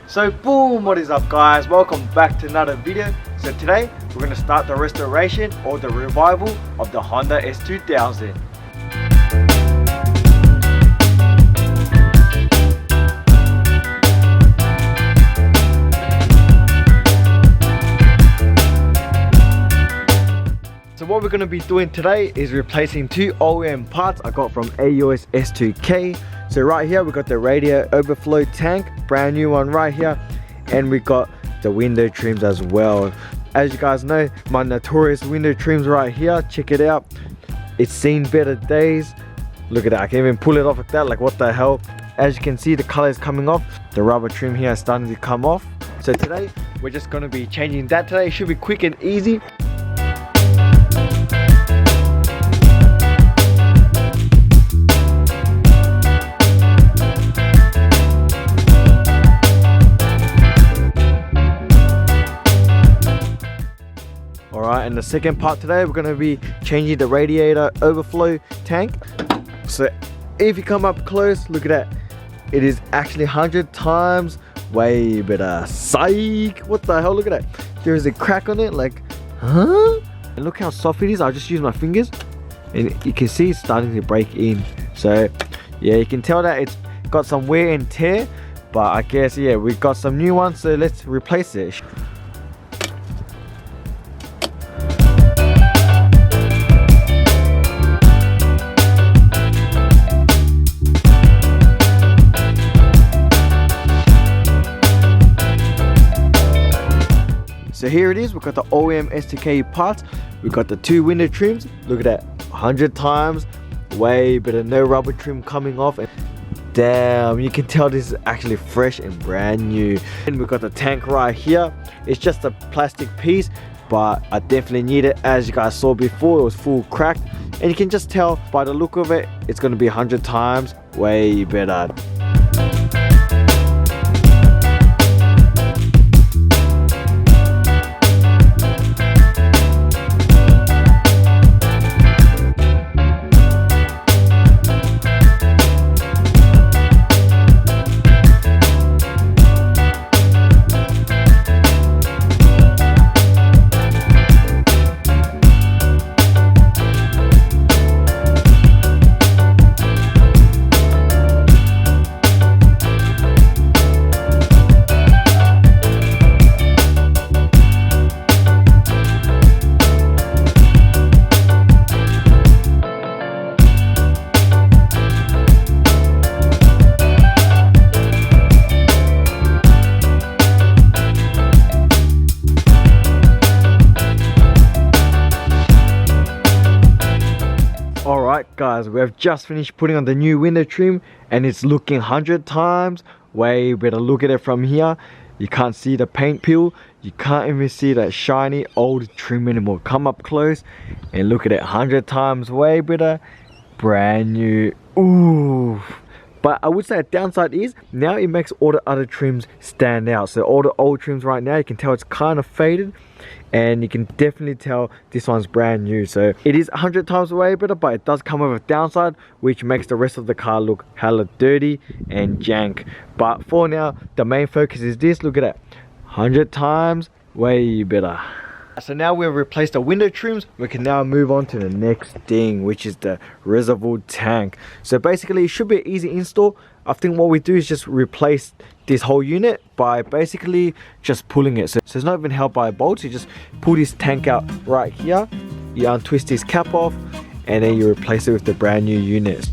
So boom, what is up guys, welcome back to another video. So today we're going to start the restoration or the revival of the Honda S2000. So what we're going to be doing today is replacing two OEM parts I got from AUS S2K. So right here we got the radiator overflow tank, brand new one right here, and we got the window trims as well. As you guys know, my notorious window trims right here, check it out. It's seen better days. Look at that, I can even pull it off like that, like what the hell. As you can see, the color is coming off, the rubber trim here is starting to come off. So today we're just going to be changing that today. It should be quick and easy. Alright, and the second part today, we're going to be changing the radiator overflow tank. So if you come up close, look at that. It is actually 100 times way better. Psych! What the hell? Look at that. There is a crack on it, like, huh? And look how soft it is. I'll just use my fingers. And you can see it's starting to break in. So, yeah, you can tell that it's got some wear and tear. But I guess, yeah, we got some new ones, so let's replace it. So here it is, we've got the OEM S2K parts, we've got the two window trims, look at that, 100 times, way better, no rubber trim coming off, and damn, you can tell this is actually fresh and brand new. And we've got the tank right here, it's just a plastic piece, but I definitely need it. As you guys saw before, it was full cracked, and you can just tell by the look of it, it's going to be 100 times, way better. Alright guys, we have just finished putting on the new window trim and it's looking 100 times way better. Look at it from here. You can't see the paint peel. You can't even see that shiny old trim anymore. Come up close and look at it, 100 times way better. Brand new. Ooh. But I would say a downside is now it makes all the other trims stand out. So all the old trims right now, you can tell it's kind of faded, and you can definitely tell this one's brand new. So it is 100 times way better, but it does come with a downside, which makes the rest of the car look hella dirty and jank. But for now, the main focus is this. Look at that, 100 times way better. So now we've replaced the window trims, we can now move on to the next thing, which is the reservoir tank. So basically it should be an easy install. I think what we do is just replace this whole unit by basically just pulling it. So it's not even held by bolts. You just pull this tank out right here, you untwist this cap off, and then you replace it with the brand new unit.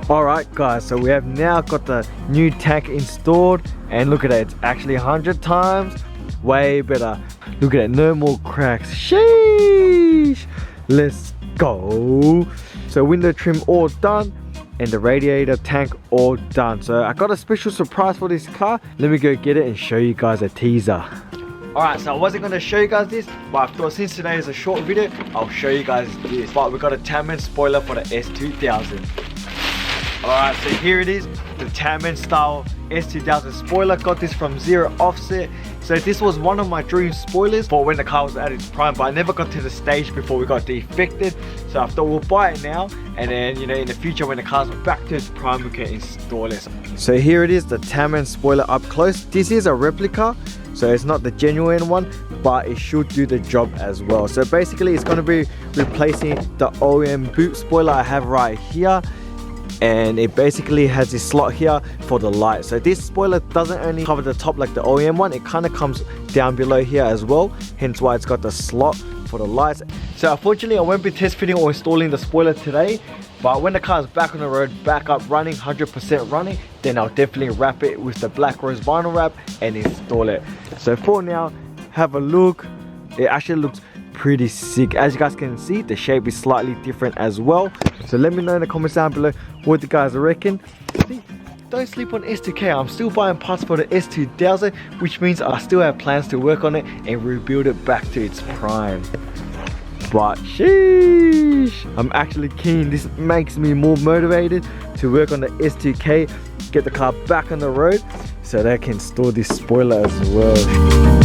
Alright guys, so we have now got the new tank installed, and look at that, it's actually 100 times way better. Look at that, no more cracks. Sheesh! Let's go. So window trim all done, and the radiator tank all done. So I got a special surprise for this car. Let me go get it and show you guys a teaser. Alright, so I wasn't going to show you guys this, but I thought since today is a short video, I'll show you guys this. But we got a Tamman spoiler for the S2000. Alright, so here it is, the Tamman style S2000 spoiler. Got this from Zero Offset. So this was one of my dream spoilers for when the car was at its prime, but I never got to the stage before we got defected. So I thought we'll buy it now, and then in the future when the car's back to its prime, we can install it. So here it is, the Tamman spoiler up close. This is a replica, so it's not the genuine one, but it should do the job as well. So basically it's going to be replacing the OEM boot spoiler I have right here, and it basically has this slot here for the light. So this spoiler doesn't only cover the top like the OEM one, it kind of comes down below here as well, hence why it's got the slot for the lights. So unfortunately I won't be test fitting or installing the spoiler today, but when the car is back on the road, back up running, 100% running, then I'll definitely wrap it with the black rose vinyl wrap and install it. So for now, have a look. It actually looks pretty sick. As you guys can see, the shape is slightly different as well. So let me know in the comments down below what you guys reckon. See, don't sleep on S2K. I'm still buying parts for the S2000, which means I still have plans to work on it and rebuild it back to its prime. But sheesh, I'm actually keen. This makes me more motivated to work on the S2K, get the car back on the road so that I can store this spoiler as well.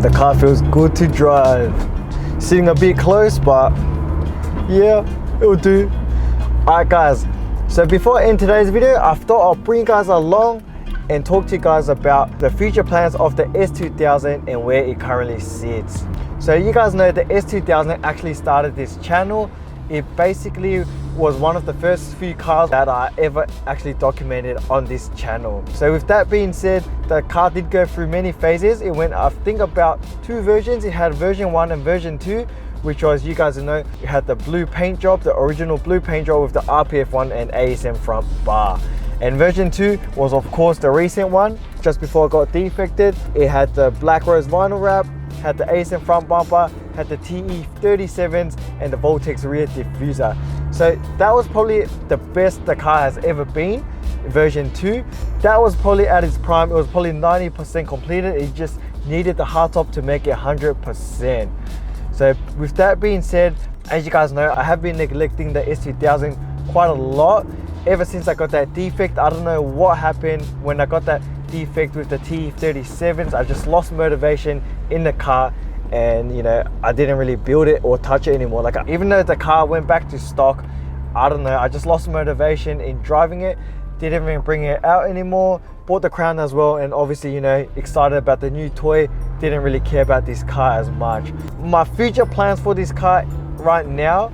The car feels good to drive. Sitting a bit close, but yeah, it'll do. Alright guys, so before I end today's video, I thought I'll bring you guys along and talk to you guys about the future plans of the S2000 and where it currently sits. So you guys know the S2000 actually started this channel. It basically was one of the first few cars that I ever actually documented on this channel. So with that being said, the car did go through many phases. It went, I think, about 2 versions. It had version 1 and version 2, which was, you guys know, it had the blue paint job, the original blue paint job with the RPF1 and ASM front bar. And version 2 was of course the recent one, just before it got defected. It had the black rose vinyl wrap, had the ASM front bumper, had the TE37s and the Voltex rear diffuser. So that was probably the best the car has ever been. Version 2, that was probably at its prime. It was probably 90% completed. It just needed the hardtop to make it 100%. So with that being said, as you guys know, I have been neglecting the S2000 quite a lot ever since I got that defect. I don't know what happened when I got that defect with the TE37s. I just lost motivation in the car, and I didn't really build it or touch it anymore. Like, even though the car went back to stock, I don't know, I just lost motivation in driving it. Didn't even bring it out anymore. Bought the Crown as well, and obviously excited about the new toy. Didn't really care about this car as much. My future plans for this car right now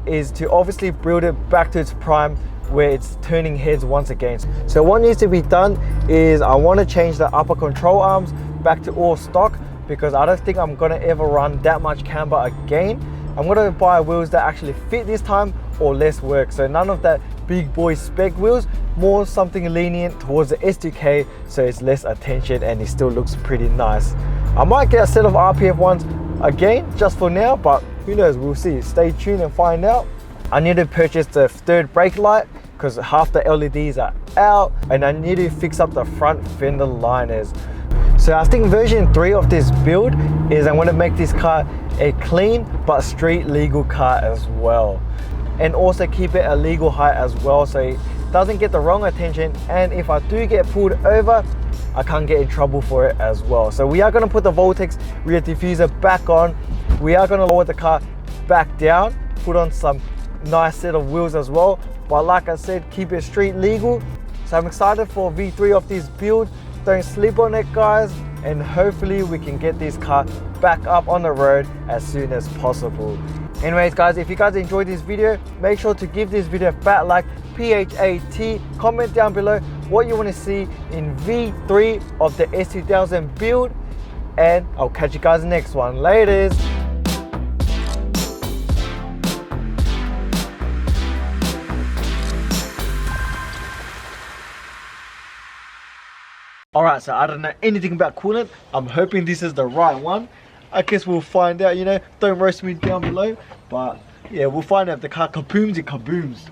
is to obviously build it back to its prime, where it's turning heads once again. So what needs to be done is I want to change the upper control arms back to all stock, because I don't think I'm gonna ever run that much camber again. I'm gonna buy wheels that actually fit this time or less work. So none of that big boy spec wheels, more something lenient towards the S2K, so it's less attention and it still looks pretty nice. I might get a set of RPF ones again just for now, but who knows, we'll see. Stay tuned and find out. I need to purchase the third brake light because half the LEDs are out, and I need to fix up the front fender liners. So I think version 3 of this build is I want to make this car a clean but street legal car as well, and also keep it a legal height as well, so it doesn't get the wrong attention, and if I do get pulled over, I can't get in trouble for it as well. So we are going to put the Voltex rear diffuser back on. We are going to lower the car back down, put on some nice set of wheels as well, but like I said, keep it street legal. So I'm excited for V3 of this build don't sleep on it, guys, and hopefully we can get this car back up on the road as soon as possible. Anyways guys, if you guys enjoyed this video, make sure to give this video a fat like, PHAT. Comment down below what you want to see in V3 of the S2000 build, and I'll catch you guys in the next one. Laters. Alright, so I don't know anything about coolant. I'm hoping this is the right one. I guess we'll find out, you know. Don't roast me down below. But yeah, we'll find out if the car kabooms, it kabooms.